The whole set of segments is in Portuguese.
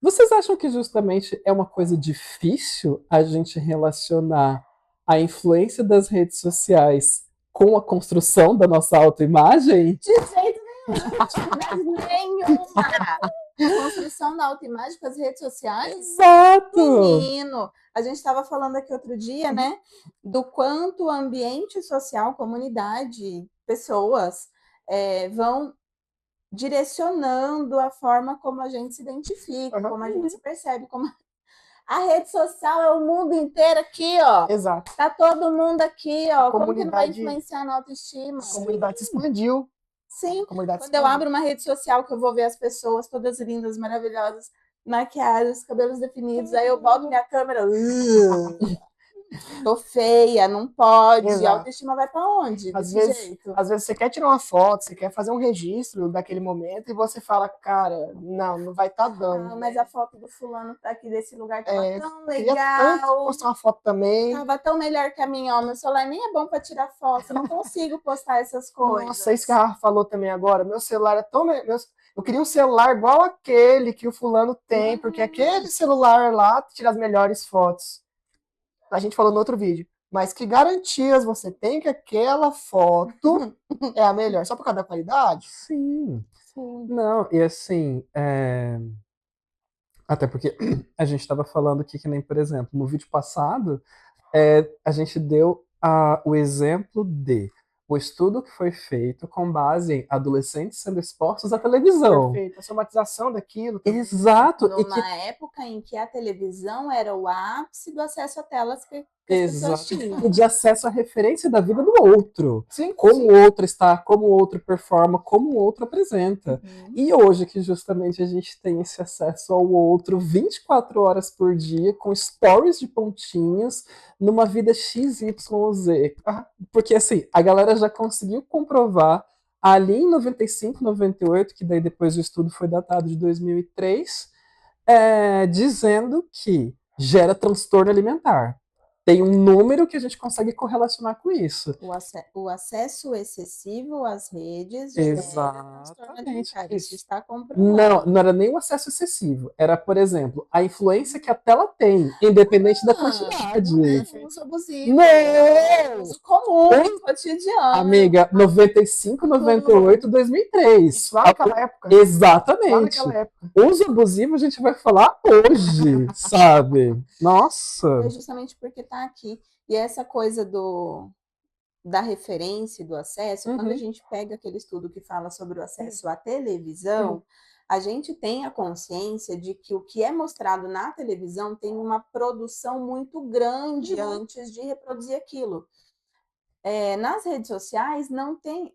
Vocês acham que justamente é uma coisa difícil a gente relacionar a influência das redes sociais com a construção da nossa autoimagem? De jeito nenhum, dificuldade nenhuma. Construção da autoimagem com as redes sociais? Exato! Menino, a gente estava falando aqui outro dia, né, do quanto o ambiente social, comunidade, pessoas vão direcionando a forma como a gente se identifica, como a gente se percebe, como a rede social é o mundo inteiro aqui, ó. Exato. Tá todo mundo aqui, ó. Como que não vai Comunidade- influenciar na autoestima? A comunidade se expandiu. Sim, Comunidade se quando eu expandiu. abro uma rede social que eu vou ver as pessoas todas lindas, maravilhosas, maquiadas, cabelos definidos, aí eu boto minha câmera, tô feia, não pode, Exato. a autoestima vai pra onde? Às Desse vezes, jeito. às vezes você quer tirar uma foto, você quer fazer um registro daquele momento e você fala, cara, não vai estar dando. Ah, mas a foto do fulano aqui desse lugar tava tão Queria tanto legal. postar uma foto também. Tava tão melhor que a minha, ó. Meu celular nem é bom pra tirar foto, eu não consigo postar essas coisas. Nossa, isso que a Rafa falou também agora. Meu celular é tão. Eu queria um celular igual aquele que o fulano tem, porque aquele celular lá tira as melhores fotos. A gente falou no outro vídeo. Mas que garantias você tem que aquela foto é a melhor? Só por causa da qualidade? Sim. Sim. Não, e assim, até porque a gente estava falando aqui que nem, por exemplo, no vídeo passado, a gente deu o exemplo de o estudo que foi feito com base em adolescentes sendo expostos à televisão. Perfeito. A somatização daquilo. Exato. Numa época em que a televisão era o ápice do acesso a telas que as pessoas tinham. E de acesso à referência da vida do outro. Sim, como o outro está, como o outro performa, como o outro apresenta. E hoje que justamente a gente tem esse acesso ao outro 24 horas por dia, com stories de pontinhos, numa vida XYZ. Porque assim, a galera já conseguiu comprovar ali em 95, 98, que daí depois o estudo foi datado de 2003, dizendo que gera transtorno alimentar. Tem um número que a gente consegue correlacionar com isso. O acesso excessivo às redes Exatamente. Isso está comprovado. Não era nem o acesso excessivo. Era, por exemplo, a influência que a tela tem, independente da quantidade. Não é uso abusivo. Não! Uso comum, cotidiano. Amiga, 95, 98, 2003. Isso lá naquela época. Exatamente. Lá naquela época. Uso abusivo a gente vai falar hoje, sabe? Nossa. É justamente porque tá aqui. E essa coisa da referência e do acesso, quando a gente pega aquele estudo que fala sobre o acesso à televisão, a gente tem a consciência de que o que é mostrado na televisão tem uma produção muito grande antes de reproduzir aquilo. Nas redes sociais não tem...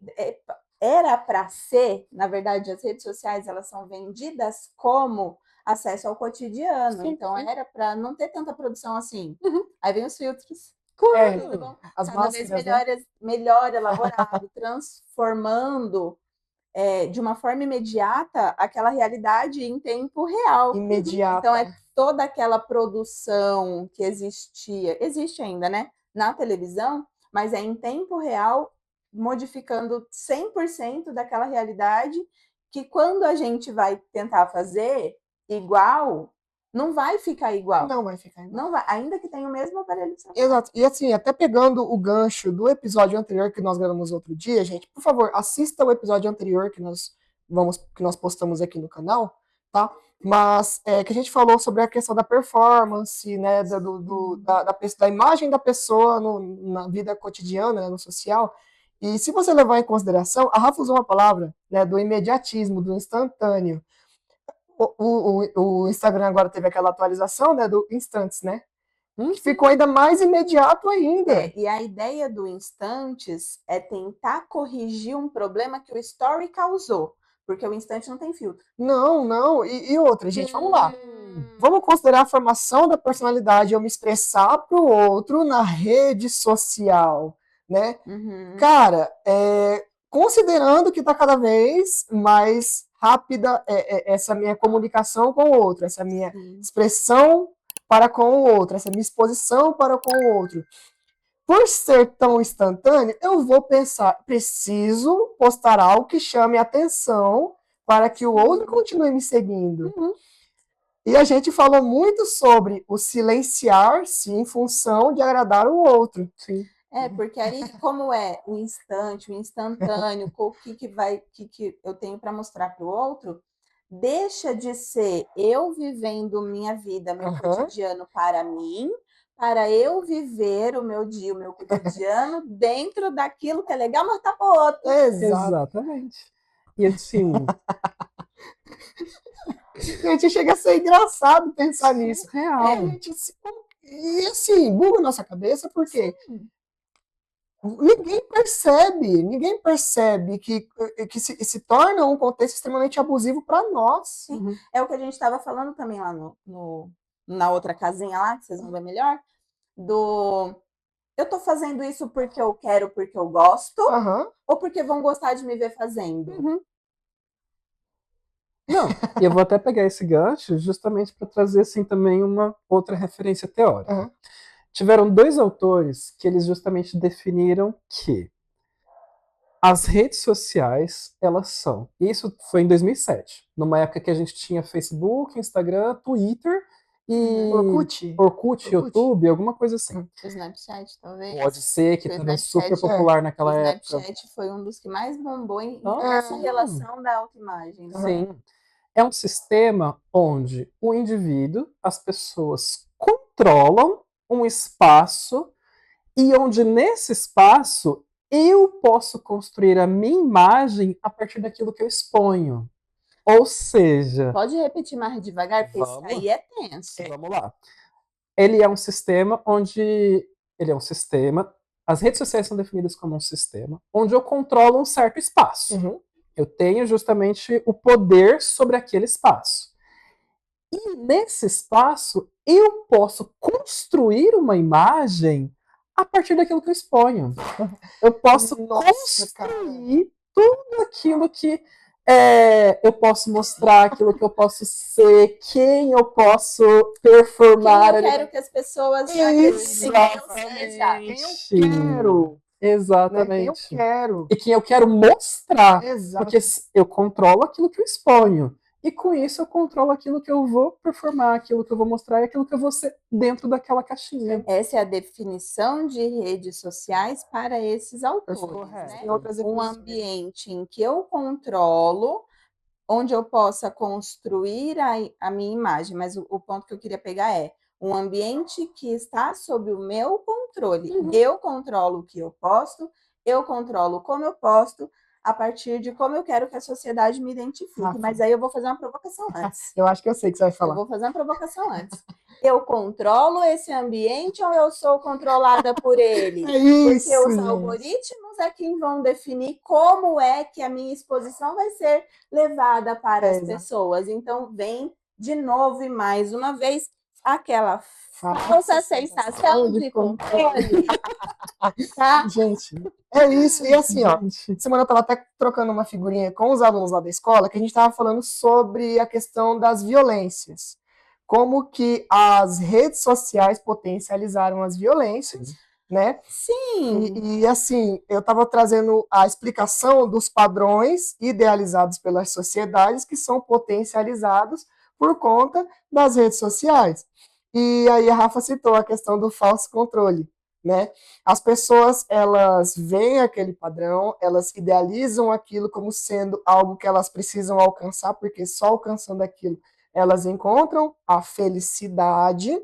era para ser, na verdade, as redes sociais elas são vendidas como acesso ao cotidiano. Sim, então era para não ter tanta produção assim. Aí vem os filtros. As cada vez melhor elaborado, transformando de uma forma imediata aquela realidade em tempo real. Imediata. Então toda aquela produção que existia, existe ainda, né? Na televisão, mas é em tempo real, modificando 100% daquela realidade, que quando a gente vai tentar fazer igual, não vai ficar igual. Não vai ficar igual. Não vai, ainda que tenha o mesmo aparelho de celular. Exato. E assim, até pegando o gancho do episódio anterior que nós gravamos outro dia, gente, por favor, assista o episódio anterior que nós postamos aqui no canal, tá? Mas que a gente falou sobre a questão da performance, né, da imagem da pessoa na vida cotidiana, né, no social. E se você levar em consideração, a Rafa usou uma palavra, né, do imediatismo, do instantâneo. O Instagram agora teve aquela atualização, né, do Instantes, né? Ficou ainda mais imediato ainda. E a ideia do Instantes é tentar corrigir um problema que o Story causou. Porque o Instante não tem filtro. Não. E outra, gente, vamos lá. Vamos considerar a formação da personalidade, eu me expressar para o outro na rede social, né? Cara, considerando que está cada vez mais rápida essa minha comunicação com o outro, essa minha expressão para com o outro, essa minha exposição para com o outro. Por ser tão instantâneo, eu vou pensar, preciso postar algo que chame a atenção para que o outro continue me seguindo. E a gente falou muito sobre o silenciar-se em função de agradar o outro. Sim. Porque aí, como é o instante, o instantâneo, o que eu tenho para mostrar para o outro, deixa de ser eu vivendo minha vida, meu cotidiano para mim, para eu viver o meu dia, o meu cotidiano dentro daquilo que é legal, mas tá para o outro. Exatamente. E assim. Gente, chega a ser engraçado pensar nisso. Real. E assim, buga nossa cabeça, porque ninguém percebe que se torna um contexto extremamente abusivo para nós. Sim. É o que a gente estava falando também lá na outra casinha lá, que vocês vão ver melhor, eu tô fazendo isso porque eu quero, porque eu gosto, ou porque vão gostar de me ver fazendo? Não, e eu vou até pegar esse gancho justamente para trazer assim também uma outra referência teórica. Tiveram 2 autores que eles justamente definiram que as redes sociais, elas são. Isso foi em 2007, numa época que a gente tinha Facebook, Instagram, Twitter e Orkut, YouTube, alguma coisa assim. O Snapchat, talvez. Pode ser, que estava super popular naquela época. O Snapchat foi um dos que mais bombou nessa relação da autoimagem. Sim. É um sistema onde o indivíduo, as pessoas controlam um espaço e onde nesse espaço eu posso construir a minha imagem a partir daquilo que eu exponho. Ou seja... Pode repetir mais devagar, porque isso aí é tenso. Vamos lá. Ele é um sistema onde... Ele é um sistema... As redes sociais são definidas como um sistema onde eu controlo um certo espaço. Eu tenho justamente o poder sobre aquele espaço. E nesse espaço, eu posso construir uma imagem a partir daquilo que eu exponho. Eu posso construir tudo aquilo que eu posso mostrar, aquilo que eu posso ser, quem eu posso performar. Quem eu quero que as pessoas acreditem quem eu quero. Exatamente. Quem eu quero. E quem eu quero mostrar. Porque eu controlo aquilo que eu exponho. E com isso eu controlo aquilo que eu vou performar, aquilo que eu vou mostrar e aquilo que eu vou ser dentro daquela caixinha. Essa é a definição de redes sociais para esses autores. Né? Um ambiente em que eu controlo, onde eu possa construir a minha imagem. Mas o ponto que eu queria pegar é um ambiente que está sob o meu controle. Eu controlo o que eu posto, eu controlo como eu posto, a partir de como eu quero que a sociedade me identifique. Mas aí eu vou fazer uma provocação antes. Eu acho que eu sei o que você vai falar. Eu vou fazer uma provocação antes. Eu controlo esse ambiente ou eu sou controlada por ele? Isso, porque os algoritmos é quem vão definir como é que a minha exposição vai ser levada para as pessoas. Então, vem de novo e mais uma vez aquela falsa sensação de controle. Tá? Gente, é isso. E assim, ó, semana eu estava até trocando uma figurinha com os alunos lá da escola, que a gente estava falando sobre a questão das violências. Como que as redes sociais potencializaram as violências, né? Sim. E assim, eu estava trazendo a explicação dos padrões idealizados pelas sociedades que são potencializados por conta das redes sociais. E aí a Rafa citou a questão do falso controle, né? As pessoas, elas veem aquele padrão, elas idealizam aquilo como sendo algo que elas precisam alcançar, porque só alcançando aquilo elas encontram a felicidade.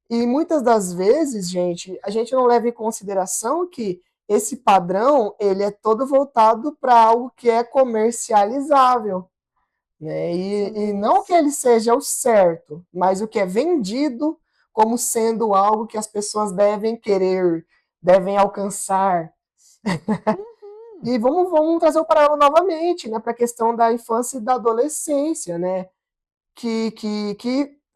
E muitas das vezes, gente, a gente não leva em consideração que esse padrão, ele é todo voltado para algo que é comercializável. Né? E não que ele seja o certo, mas o que é vendido como sendo algo que as pessoas devem querer, devem alcançar. E vamos trazer o paralelo novamente, né, para a questão da infância e da adolescência, né? Que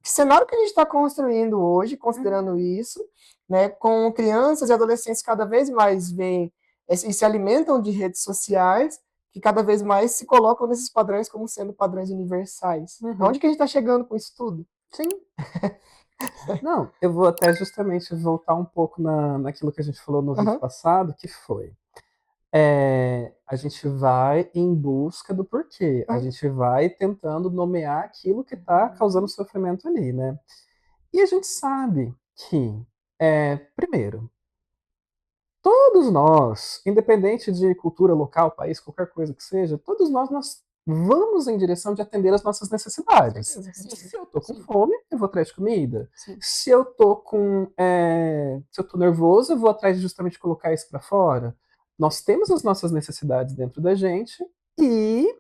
cenário que a gente está construindo hoje, considerando isso, né, com crianças e adolescentes cada vez mais veem e se alimentam de redes sociais, que cada vez mais se colocam nesses padrões como sendo padrões universais. Onde que a gente está chegando com isso tudo? Sim. Não, eu vou até justamente voltar um pouco naquilo que a gente falou no vídeo passado, que foi a gente vai em busca do porquê. A gente vai tentando nomear aquilo que está causando sofrimento ali, né? E a gente sabe que, primeiro, todos nós, independente de cultura local, país, qualquer coisa que seja, todos nós vamos em direção de atender as nossas necessidades. Se eu tô com fome, eu vou atrás de comida. Se eu tô se eu tô nervoso, eu vou atrás de justamente colocar isso para fora. Nós temos as nossas necessidades dentro da gente e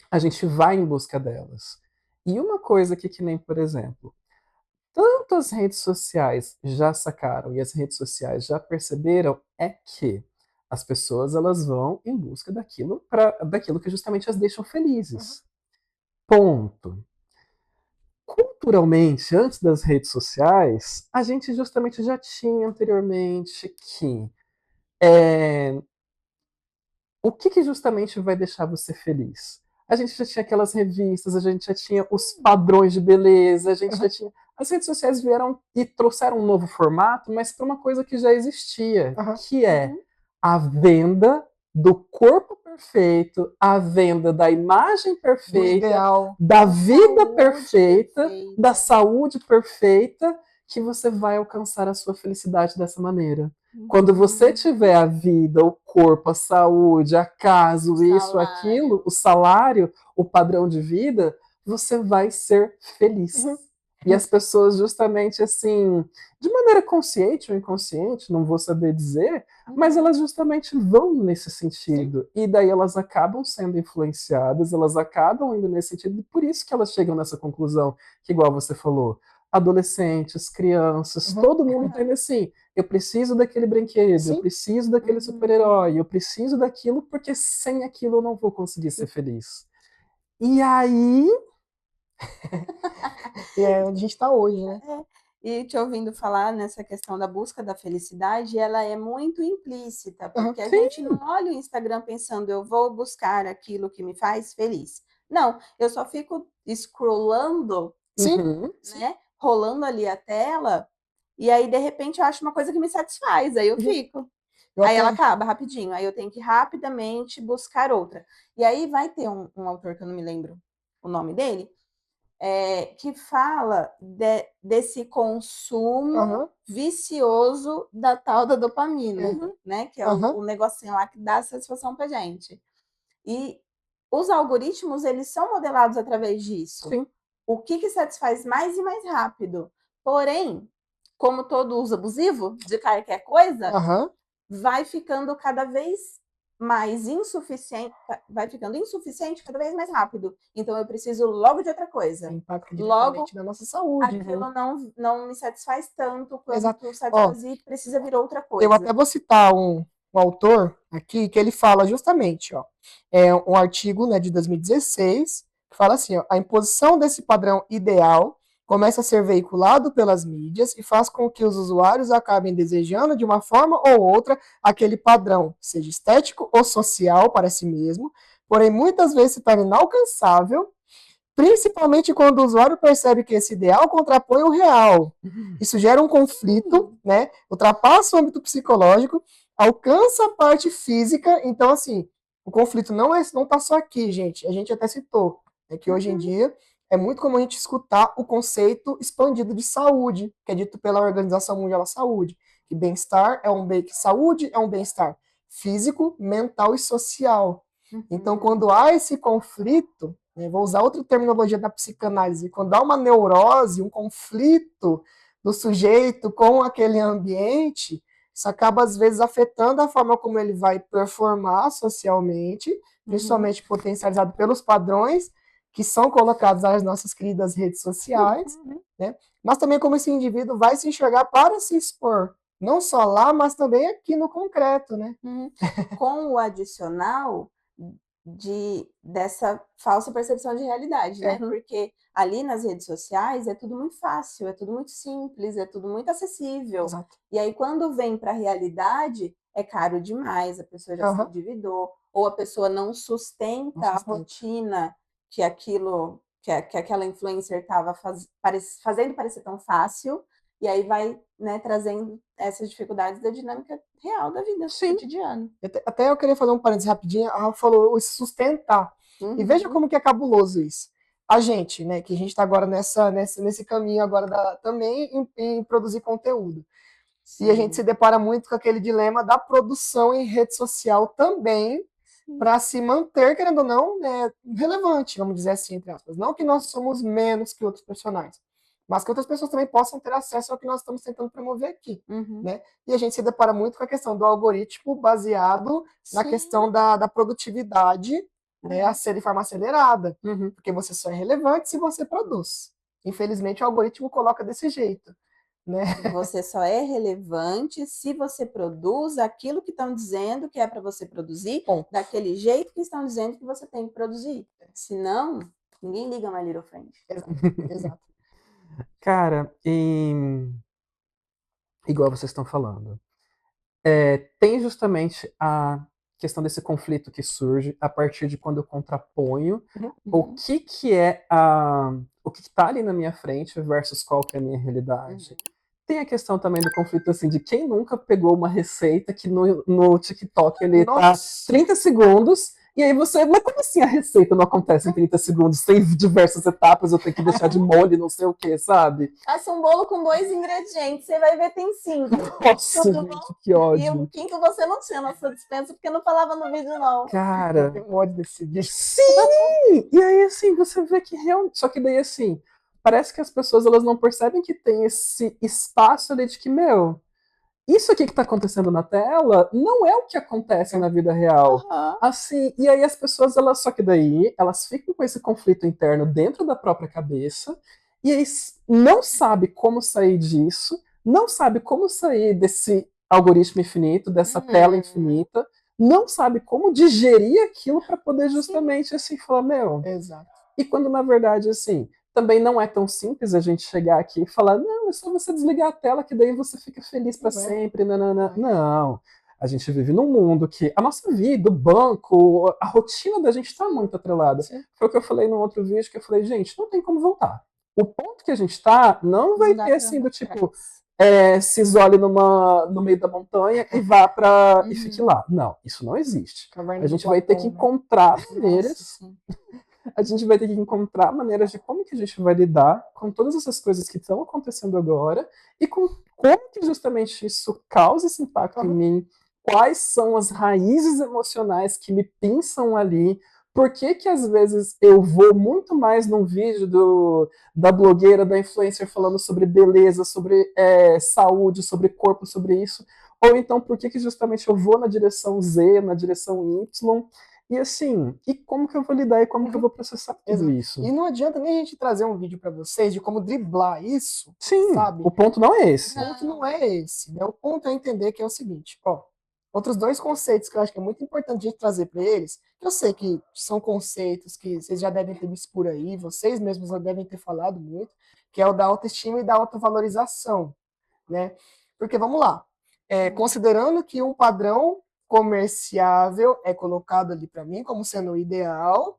a gente vai em busca delas. E uma coisa que nem, por exemplo, tanto as redes sociais já sacaram e as redes sociais já perceberam é que as pessoas elas vão em busca daquilo que justamente as deixam felizes. Ponto. Culturalmente, antes das redes sociais, a gente justamente já tinha anteriormente que o que justamente vai deixar você feliz? A gente já tinha aquelas revistas, a gente já tinha os padrões de beleza, a gente já tinha. As redes sociais vieram e trouxeram um novo formato, mas para uma coisa que já existia, que é a venda do corpo perfeito, a venda da imagem perfeita, da vida perfeita, da saúde perfeita, que você vai alcançar a sua felicidade dessa maneira. Quando você tiver a vida, o corpo, a saúde, a casa, isso, aquilo, o salário, o padrão de vida, você vai ser feliz. E as pessoas justamente assim, de maneira consciente ou inconsciente, não vou saber dizer, mas elas justamente vão nesse sentido. E daí elas acabam sendo influenciadas, elas acabam indo nesse sentido, e por isso que elas chegam nessa conclusão, que igual você falou, adolescentes, crianças, todo mundo tem assim, eu preciso daquele brinquedo, eu preciso daquele super-herói, eu preciso daquilo, porque sem aquilo eu não vou conseguir ser feliz. E aí... é onde a gente está hoje, né? E te ouvindo falar nessa questão da busca da felicidade, ela é muito implícita, porque a gente não olha o Instagram pensando, eu vou buscar aquilo que me faz feliz. Não, eu só fico scrollando, né? Rolando ali a tela, e aí, de repente, eu acho uma coisa que me satisfaz, aí eu fico. Aí ela acaba rapidinho, aí eu tenho que rapidamente buscar outra. E aí vai ter um autor que eu não me lembro o nome dele, que fala desse consumo vicioso da tal da dopamina, né? Que é o negocinho lá que dá satisfação pra gente. E os algoritmos, eles são modelados através disso. O que satisfaz mais e mais rápido. Porém, como todo uso abusivo de qualquer coisa, vai ficando cada vez mais insuficiente, vai ficando insuficiente cada vez mais rápido. Então eu preciso logo de outra coisa. Impacta diretamente na nossa saúde. Aquilo não me satisfaz tanto quanto satisfazia e precisa vir outra coisa. Eu até vou citar um autor aqui que ele fala justamente, é um artigo, né, de 2016, que fala assim, a imposição desse padrão ideal começa a ser veiculado pelas mídias e faz com que os usuários acabem desejando de uma forma ou outra aquele padrão, seja estético ou social para si mesmo, porém muitas vezes se torna inalcançável, principalmente quando o usuário percebe que esse ideal contrapõe o real. Isso gera um conflito, né? Ultrapassa o âmbito psicológico, alcança a parte física. Então, assim, o conflito não está só aqui, gente. A gente até citou, é que hoje em dia é muito comum a gente escutar o conceito expandido de saúde, que é dito pela Organização Mundial da Saúde, que bem-estar é que saúde é um bem-estar físico, mental e social. Então, quando há esse conflito, vou usar outra terminologia da psicanálise, quando há uma neurose, um conflito do sujeito com aquele ambiente, isso acaba, às vezes, afetando a forma como ele vai performar socialmente, principalmente potencializado pelos padrões que são colocados nas nossas queridas redes sociais, né? Mas também como esse indivíduo vai se enxergar para se expor, não só lá, mas também aqui no concreto, né? Com o adicional dessa falsa percepção de realidade, né? Porque ali nas redes sociais é tudo muito fácil, é tudo muito simples, é tudo muito acessível. E aí quando vem para a realidade, é caro demais, a pessoa já se endividou, ou a pessoa não sustenta a rotina que aquela influencer estava fazendo parecer tão fácil, E aí vai, né, trazendo essas dificuldades da dinâmica real da vida cotidiana. Até eu queria fazer um parênteses rapidinho. A Rafa falou sustentar. E veja como que é cabuloso isso. A gente, né, que a gente está agora nesse caminho agora também em produzir conteúdo. Sim. E a gente se depara muito com aquele dilema da produção em rede social também, para se manter, querendo ou não, né, relevante, vamos dizer assim, entre aspas. Não que nós somos menos que outros profissionais, mas que outras pessoas também possam ter acesso ao que nós estamos tentando promover aqui. Né? E a gente se depara muito com a questão do algoritmo baseado na questão da produtividade, né, a ser de forma acelerada, porque você só é relevante se você produz. Infelizmente, o algoritmo coloca desse jeito. Né? Você só é relevante se você produz aquilo que estão dizendo que é para você produzir, daquele jeito que estão dizendo que você tem que produzir. Senão, ninguém liga My Little Friend. Exato. Cara, igual vocês estão falando, tem justamente a questão desse conflito que surge a partir de quando eu contraponho o que é o que está ali na minha frente versus qual que é a minha realidade. Tem a questão também do conflito, assim, de quem nunca pegou uma receita que no TikTok ele tá 30 segundos, e aí você... Mas como assim a receita não acontece em 30 segundos? Tem diversas etapas, eu tenho que deixar de molho, não sei o que, sabe? Faça um bolo com 2 ingredientes, você vai ver tem 5. Nossa, gente, que ódio. E o quinto você não tinha na sua dispensa, porque não falava no vídeo, não. Cara... Tem um ódio desse vídeo. Sim! E aí, assim, você vê que realmente... Só que daí, assim... Parece que as pessoas elas não percebem que tem esse espaço ali de que, meu, isso aqui que está acontecendo na tela não é o que acontece na vida real. Assim, e aí as pessoas, elas, só que daí, elas ficam com esse conflito interno dentro da própria cabeça, e aí não sabe como sair disso, não sabe como sair desse algoritmo infinito, dessa tela infinita, não sabe como digerir aquilo para poder justamente, assim, falar, meu... Exato. E quando, na verdade, assim... Também não é tão simples a gente chegar aqui e falar, não, é só você desligar a tela que daí você fica feliz para sempre. Não. A gente vive num mundo que a nossa vida, o banco, a rotina da gente está muito atrelada. Foi o que eu falei num outro vídeo, que eu falei, gente, não tem como voltar. O ponto que a gente está não vai ter assim do tipo, se isole no meio da montanha e vá para e fique lá. Não, isso não existe. A gente vai ter que encontrar maneiras... A gente vai ter que encontrar maneiras de como que a gente vai lidar com todas essas coisas que estão acontecendo agora e com como que justamente isso causa esse impacto em mim, quais são as raízes emocionais que me pinçam ali, por que que às vezes eu vou muito mais num vídeo da blogueira, da influencer falando sobre beleza, sobre saúde, sobre corpo, sobre isso, ou então por que que justamente eu vou na direção Z, na direção Y, e assim, e como que eu vou lidar e como que eu vou processar tudo isso? E não adianta nem a gente trazer um vídeo para vocês de como driblar isso, Sim, sabe? O ponto não é esse. O ponto não é esse, né? O ponto é entender que é o seguinte, outros 2 conceitos que eu acho que é muito importante a gente trazer para eles, que eu sei que são conceitos que vocês já devem ter visto por aí, vocês mesmos já devem ter falado muito, que é o da autoestima e da autovalorização, né? Porque, vamos lá, considerando que um padrão comerciável é colocado ali para mim como sendo o ideal,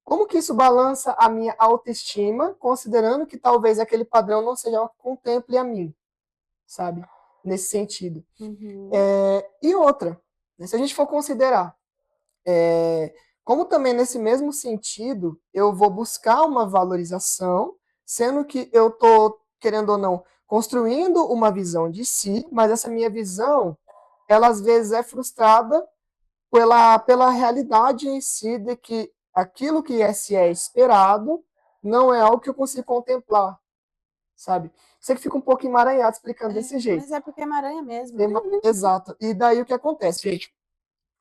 como que isso balança a minha autoestima, considerando que talvez aquele padrão não seja o que contemple a mim, sabe? Nesse sentido. E outra, né, se a gente for considerar, como também nesse mesmo sentido, eu vou buscar uma valorização, sendo que eu estou, querendo ou não, construindo uma visão de si, mas essa minha visão, ela às vezes é frustrada pela realidade em si de que aquilo que se é esperado não é algo que eu consigo contemplar, sabe? Você que fica um pouco emaranhado explicando desse jeito. Mas é porque é emaranha mesmo. Exato. E daí o que acontece, gente?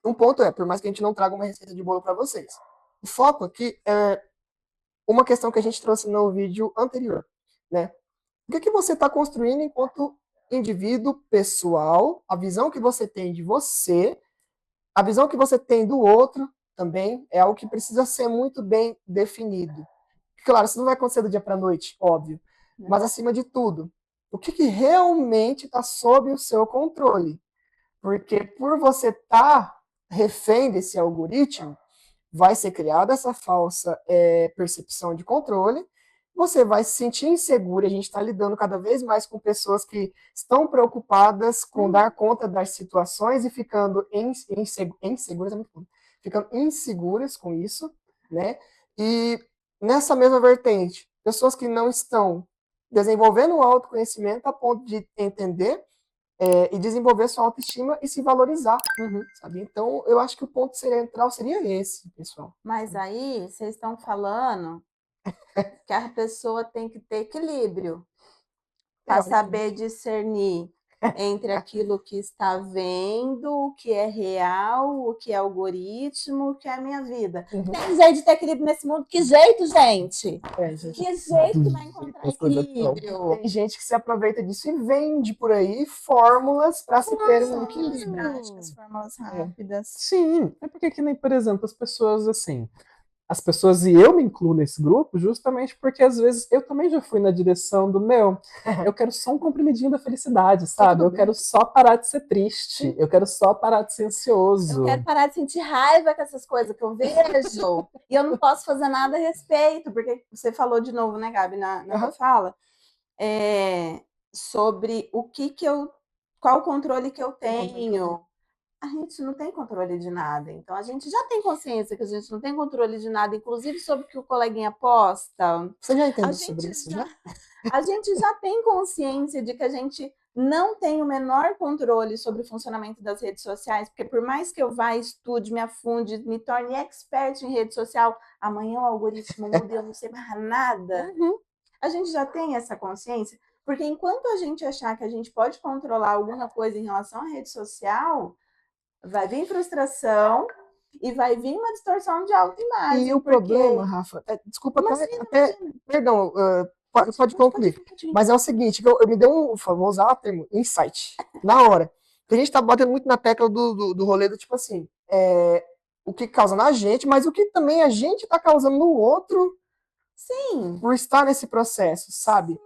Um ponto por mais que a gente não traga uma receita de bolo para vocês, o foco aqui é uma questão que a gente trouxe no vídeo anterior, né? O que você está construindo enquanto indivíduo pessoal, a visão que você tem de você, a visão que você tem do outro também é algo que precisa ser muito bem definido. Claro, isso não vai acontecer do dia para a noite, óbvio. Mas, acima de tudo, o que realmente está sob o seu controle? Porque por você estar refém desse algoritmo, vai ser criada essa falsa percepção de controle, você vai se sentir inseguro. A gente está lidando cada vez mais com pessoas que estão preocupadas com dar conta das situações e ficando inseguras, é muito bom, ficando inseguras com isso, né? E nessa mesma vertente, pessoas que não estão desenvolvendo o autoconhecimento a ponto de entender e desenvolver sua autoestima e se valorizar, sabe? Então, eu acho que o ponto central seria esse, pessoal. Mas aí, vocês estão falando que a pessoa tem que ter equilíbrio para saber discernir entre aquilo que está vendo, o que é real, o que é algoritmo, o que é a minha vida. Tem jeito de ter equilíbrio nesse mundo? Que jeito, gente? Que jeito que vai encontrar equilíbrio? Tem gente que se aproveita disso e vende por aí fórmulas para se ter um equilíbrio. Práticas, fórmulas rápidas. Sim, é porque que nem, por exemplo, as pessoas assim... As pessoas, e eu me incluo nesse grupo, justamente porque às vezes eu também já fui na direção do eu quero só um comprimidinho da felicidade, sabe? Eu quero só parar de ser triste, eu quero só parar de ser ansioso. Eu quero parar de sentir raiva com essas coisas que eu vejo e eu não posso fazer nada a respeito, porque você falou de novo, né, Gabi, na tua fala, sobre o que eu, qual o controle que eu tenho. A gente não tem controle de nada. Então, a gente já tem consciência que a gente não tem controle de nada, inclusive sobre o que o coleguinha posta. Você já entendeu sobre isso, já? A gente já tem consciência de que a gente não tem o menor controle sobre o funcionamento das redes sociais, porque por mais que eu vá, estude, me afunde, me torne expert em rede social, amanhã o algoritmo muda e eu não sei mais nada. A gente já tem essa consciência, porque enquanto a gente achar que a gente pode controlar alguma coisa em relação à rede social, vai vir frustração e vai vir uma distorção de autoimagem. E o problema, Rafa, desculpa até perdão, pode concluir, mas é o seguinte, eu me deu vou usar o termo, insight, na hora. A gente tá batendo muito na tecla do rolê do tipo assim, o que causa na gente, mas o que também a gente tá causando no outro, sim, por estar nesse processo, sabe?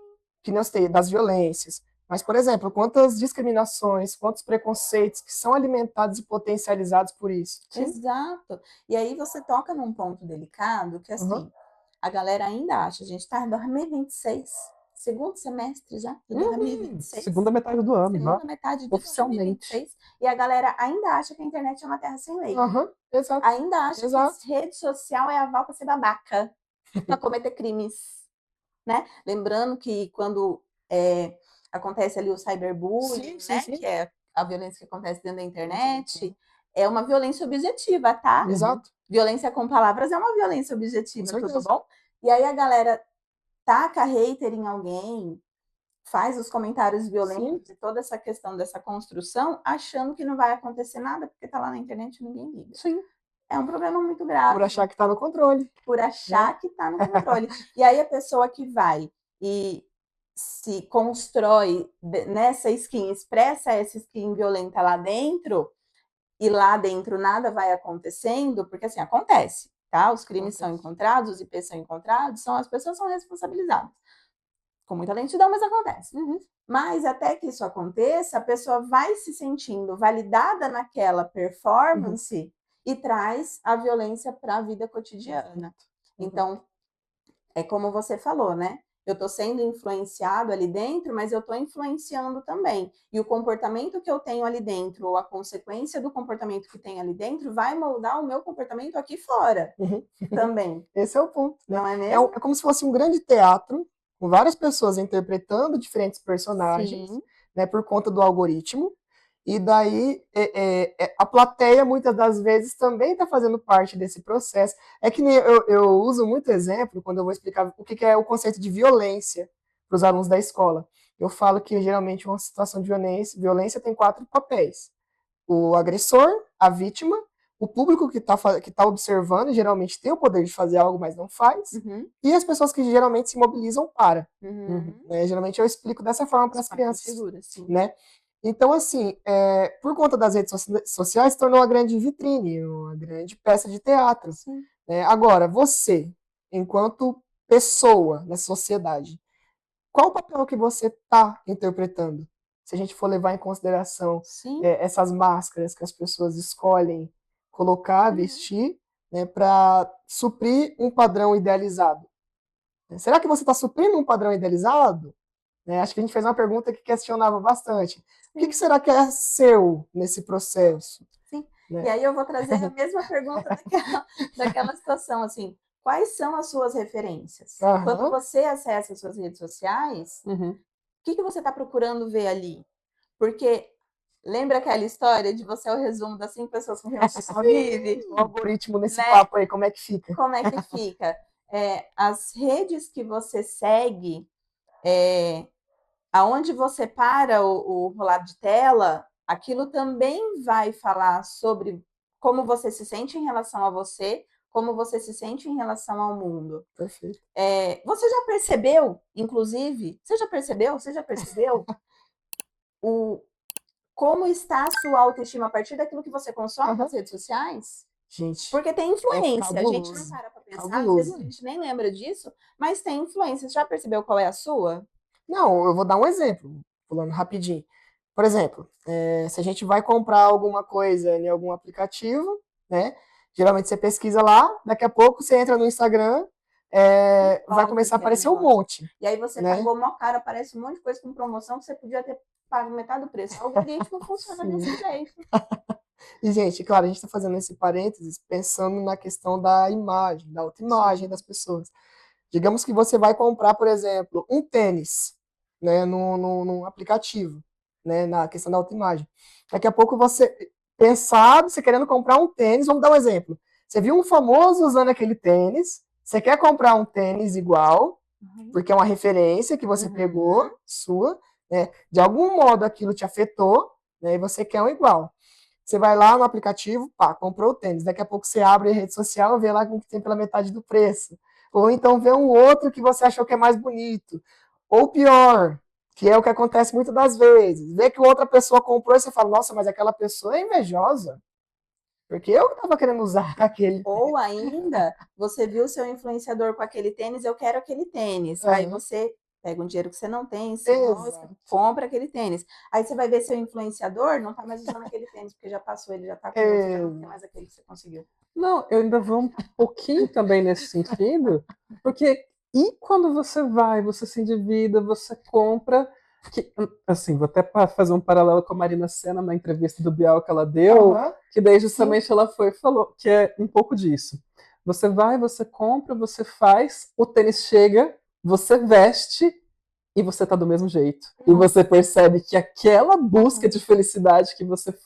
Que nós temos das violências. Mas, por exemplo, quantas discriminações, quantos preconceitos que são alimentados e potencializados por isso. Exato. E aí você toca num ponto delicado que, assim, a galera ainda acha, a gente está em 2026, segundo semestre já de 2026. Segunda metade do ano, segunda metade de oficialmente. 2026, e a galera ainda acha que a internet é uma terra sem lei. Exato. Ainda acha que rede social é aval para ser babaca, para cometer crimes. Né? Lembrando que quando acontece ali o cyberbullying, né? Que é a violência que acontece dentro da internet, é uma violência objetiva, tá? Exato. Violência com palavras é uma violência objetiva, tudo bom? E aí a galera taca hater em alguém, faz os comentários violentos e toda essa questão dessa construção, achando que não vai acontecer nada, porque tá lá na internet e ninguém liga. Sim. É um problema muito grave. Por achar que tá no controle. Por achar que tá no controle. E aí a pessoa que vai e se constrói nessa skin, expressa essa skin violenta lá dentro, e lá dentro nada vai acontecendo, porque assim, acontece, tá? Os crimes são encontrados, os IPs são encontrados, as pessoas são responsabilizadas. Com muita lentidão, mas acontece. Mas até que isso aconteça, a pessoa vai se sentindo validada naquela performance e traz a violência para a vida cotidiana. Então, é como você falou, né? Eu estou sendo influenciado ali dentro, mas eu estou influenciando também. E o comportamento que eu tenho ali dentro, ou a consequência do comportamento que tem ali dentro, vai moldar o meu comportamento aqui fora também. Esse é o ponto. Não é mesmo? É como se fosse um grande teatro, com várias pessoas interpretando diferentes personagens, né, por conta do algoritmo. E daí a plateia, muitas das vezes, também está fazendo parte desse processo. É que eu uso muito exemplo quando eu vou explicar o que é o conceito de violência para os alunos da escola. Eu falo que, geralmente, uma situação de violência tem 4 papéis. O agressor, a vítima, o público que tá observando, geralmente tem o poder de fazer algo, mas não faz, e as pessoas que geralmente se mobilizam para. Né? Geralmente eu explico dessa forma para as crianças. Né? Então, assim, por conta das redes sociais, se tornou uma grande vitrine, uma grande peça de teatro. Né? Agora, você, enquanto pessoa na sociedade, qual o papel que você está interpretando? Se a gente for levar em consideração essas máscaras que as pessoas escolhem colocar, vestir, né, para suprir um padrão idealizado. Será que você está suprindo um padrão idealizado? Acho que a gente fez uma pergunta que questionava bastante. O que será que é seu nesse processo? Sim. Né? E aí eu vou trazer a mesma pergunta daquela situação, assim, quais são as suas referências? Quando você acessa as suas redes sociais, o que você está procurando ver ali? Porque lembra aquela história de você é o resumo das 5 pessoas com quem você convive? O algoritmo nesse papo aí, como é que fica? Como é que fica? As redes que você segue, aonde você para o rolado de tela, aquilo também vai falar sobre como você se sente em relação a você, como você se sente em relação ao mundo. Perfeito. Você já percebeu, inclusive, você já percebeu como está a sua autoestima a partir daquilo que você consome nas redes sociais? Gente, porque tem influência, a gente não para pra pensar, às vezes a gente nem lembra disso, mas tem influência. Você já percebeu qual é a sua? Não, eu vou dar um exemplo, pulando rapidinho. Por exemplo, se a gente vai comprar alguma coisa em algum aplicativo, né? Geralmente você pesquisa lá, daqui a pouco você entra no Instagram, vai começar a aparecer um monte. E aí você pagou mó caro, aparece um monte de coisa com promoção que você podia ter pago metade do preço. O algoritmo funciona desse jeito. E, gente, claro, a gente está fazendo esse parênteses pensando na questão da imagem, da autoimagem das pessoas. Digamos que você vai comprar, por exemplo, um tênis, né, num aplicativo, né, na questão da autoimagem. Daqui a pouco você querendo comprar um tênis, vamos dar um exemplo. Você viu um famoso usando aquele tênis, você quer comprar um tênis igual, porque é uma referência que você pegou, sua, né, de algum modo aquilo te afetou, né, e você quer um igual. Você vai lá no aplicativo, pá, comprou o tênis. Daqui a pouco você abre a rede social e vê lá que tem pela metade do preço. Ou então vê um outro que você achou que é mais bonito. Ou pior, que é o que acontece muitas das vezes. Vê que outra pessoa comprou e você fala, nossa, mas aquela pessoa é invejosa. Porque eu estava querendo usar aquele. Ou ainda, você viu o seu influenciador com aquele tênis, eu quero aquele tênis. Aí você pega um dinheiro que você não tem, compra aquele tênis. Aí você vai ver seu influenciador, não tá mais usando aquele tênis, porque já passou, ele já tá com outro, já não tem mais aquele que você conseguiu. Não, eu ainda vou um pouquinho também nesse sentido, porque e quando você se endivida, você compra, que, assim, vou até fazer um paralelo com a Marina Sena na entrevista do Bial que ela deu, que daí justamente ela falou que é um pouco disso. Você vai, você compra, você faz, o tênis chega, você veste e você tá do mesmo jeito. E você percebe que aquela busca de felicidade que você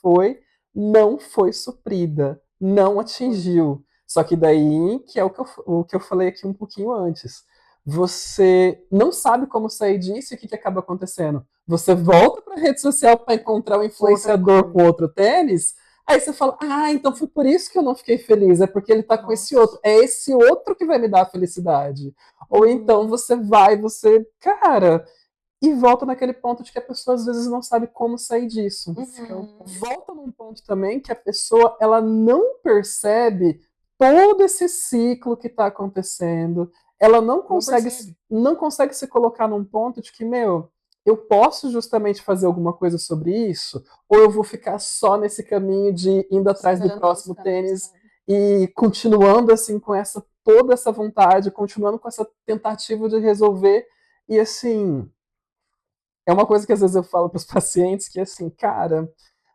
não foi suprida, não atingiu. Só que daí, que é o que eu falei aqui um pouquinho antes. Você não sabe como sair disso e o que acaba acontecendo. Você volta para a rede social para encontrar um influenciador com outro tênis, aí você fala, então foi por isso que eu não fiquei feliz, é porque ele tá com esse outro. É esse outro que vai me dar a felicidade. Ou então você cara, e volta naquele ponto de que a pessoa às vezes não sabe como sair disso. Volta num ponto também que a pessoa ela não percebe todo esse ciclo que está acontecendo. Ela não consegue se colocar num ponto de que, eu posso justamente fazer alguma coisa sobre isso? Ou eu vou ficar só nesse caminho de indo atrás do próximo tênis e continuando assim com toda essa vontade, continuando com essa tentativa de resolver e assim, é uma coisa que às vezes eu falo para os pacientes que assim, cara,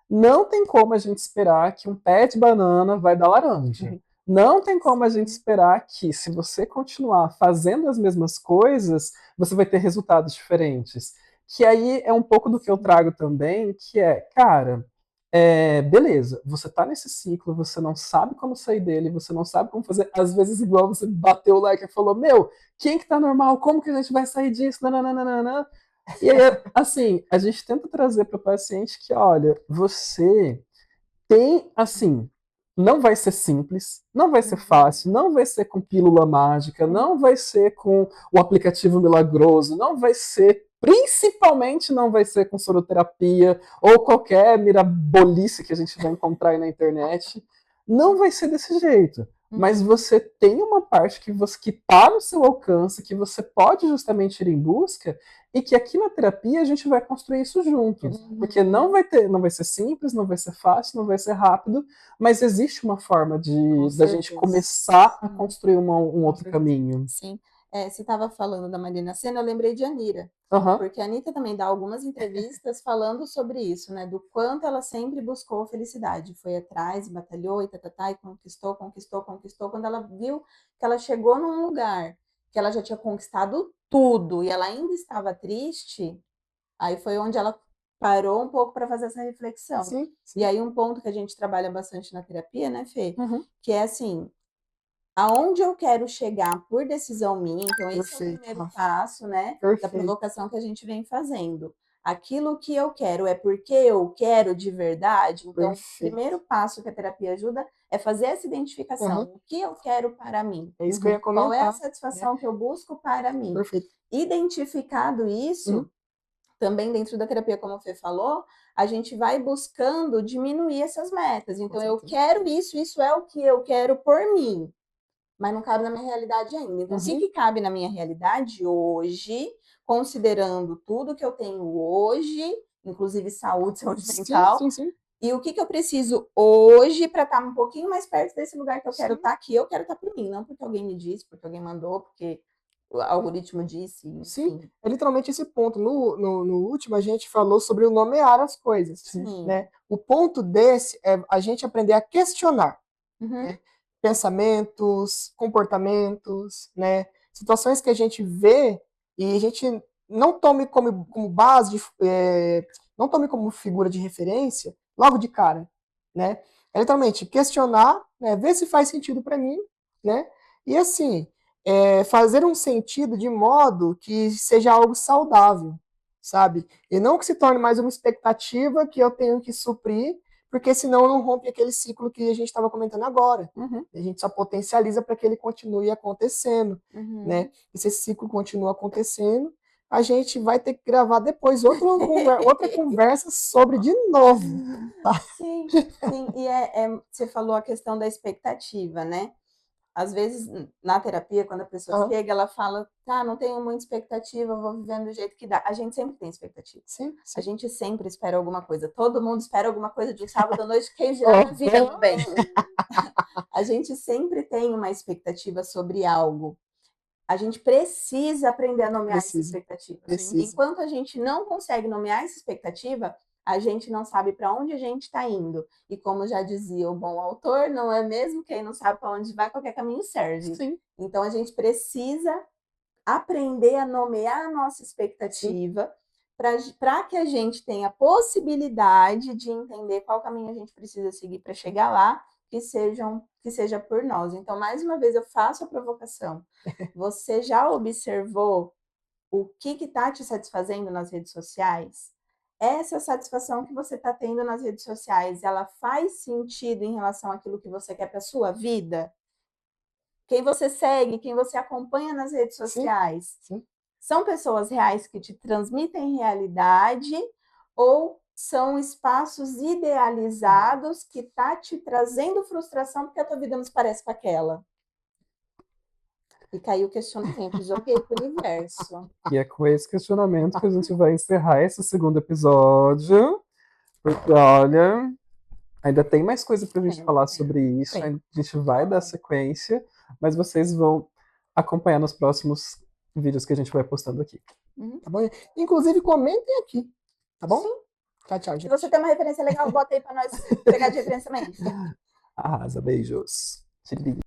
não tem como a gente esperar que um pé de banana vai dar laranja. Não tem como a gente esperar que, se você continuar fazendo as mesmas coisas, você vai ter resultados diferentes. Que aí é um pouco do que eu trago também, que é, cara, beleza, você tá nesse ciclo, você não sabe como sair dele, você não sabe como fazer, às vezes igual você bateu o like e falou, quem que tá normal? Como que a gente vai sair disso? Nananana. E aí, assim, a gente tenta trazer para o paciente que, olha, você tem, assim, não vai ser simples, não vai ser fácil, não vai ser com pílula mágica, não vai ser com o aplicativo milagroso, não vai ser, principalmente não vai ser com soroterapia ou qualquer mirabolice que a gente vai encontrar aí na internet. Não vai ser desse jeito. Mas você tem uma parte que está no seu alcance, que você pode justamente ir em busca, e que aqui na terapia a gente vai construir isso juntos. Porque não vai ser simples, não vai ser fácil, não vai ser rápido, mas existe uma forma da gente começar a construir um outro caminho. Sim. você estava falando da Marina Sena, eu lembrei de Anira. Porque a Anitta também dá algumas entrevistas falando sobre isso, né? Do quanto ela sempre buscou a felicidade. Foi atrás, batalhou e e conquistou. Quando ela viu que ela chegou num lugar que ela já tinha conquistado tudo e ela ainda estava triste, aí foi onde ela parou um pouco para fazer essa reflexão. Sim. E aí um ponto que a gente trabalha bastante na terapia, né, Fê? Que é assim, aonde eu quero chegar por decisão minha, então esse é o primeiro passo, né, da provocação que a gente vem fazendo. Aquilo que eu quero é porque eu quero de verdade. Então, o primeiro passo que a terapia ajuda é fazer essa identificação. O que eu quero para mim? É isso que eu ia comentar. Qual é a satisfação que eu busco para mim? Identificado isso, também dentro da terapia, como a Fê falou, a gente vai buscando diminuir essas metas. Então, eu quero isso é o que eu quero por mim, mas não cabe na minha realidade ainda. Então, o que cabe na minha realidade hoje, considerando tudo que eu tenho hoje, inclusive saúde mental, e o que eu preciso hoje para estar um pouquinho mais perto desse lugar que eu quero estar, que eu quero estar por mim, não porque alguém me disse, porque alguém mandou, porque o algoritmo disse, enfim. Sim, é literalmente esse ponto. No último, a gente falou sobre o nomear as coisas. Né? O ponto desse é a gente aprender a questionar. Né? Pensamentos, comportamentos, né? Situações que a gente vê e a gente não tome como base, não tome como figura de referência logo de cara. Né? É literalmente questionar, né? Ver se faz sentido para mim, né? E assim, fazer um sentido de modo que seja algo saudável, sabe? E não que se torne mais uma expectativa que eu tenho que suprir, porque senão não rompe aquele ciclo que a gente estava comentando agora. A gente só potencializa para que ele continue acontecendo, né? E se esse ciclo continua acontecendo, a gente vai ter que gravar depois outra conversa sobre de novo. Tá? Sim. E você falou a questão da expectativa, né? Às vezes, na terapia, quando a pessoa chega, ela fala, tá, não tenho muita expectativa, vou vivendo do jeito que dá. A gente sempre tem expectativa. A gente sempre espera alguma coisa. Todo mundo espera alguma coisa de um sábado à noite, quem já na vida, meu bem. A gente sempre tem uma expectativa sobre algo. A gente precisa aprender a nomear essa expectativa. Enquanto a gente não consegue nomear essa expectativa, a gente não sabe para onde a gente está indo. E como já dizia o bom autor, não é mesmo? Quem não sabe para onde vai, qualquer caminho serve. Então, a gente precisa aprender a nomear a nossa expectativa para que a gente tenha a possibilidade de entender qual caminho a gente precisa seguir para chegar lá, que seja por nós. Então, mais uma vez, eu faço a provocação. Você já observou o que está te satisfazendo nas redes sociais? Essa satisfação que você está tendo nas redes sociais, ela faz sentido em relação àquilo que você quer para a sua vida? Quem você segue, quem você acompanha nas redes sociais, são pessoas reais que te transmitem realidade ou são espaços idealizados que tá te trazendo frustração porque a tua vida não se parece com aquela? E caiu o questionamento, joguei pro universo. E é com esse questionamento que a gente vai encerrar esse segundo episódio. Porque, olha, ainda tem mais coisa pra gente falar sobre isso. A gente vai dar sequência, mas vocês vão acompanhar nos próximos vídeos que a gente vai postando aqui. Tá bom? Inclusive, comentem aqui, tá bom? Tchau, gente. Se você tem uma referência legal, bota aí pra nós pegar de referência também. Arrasa, beijos.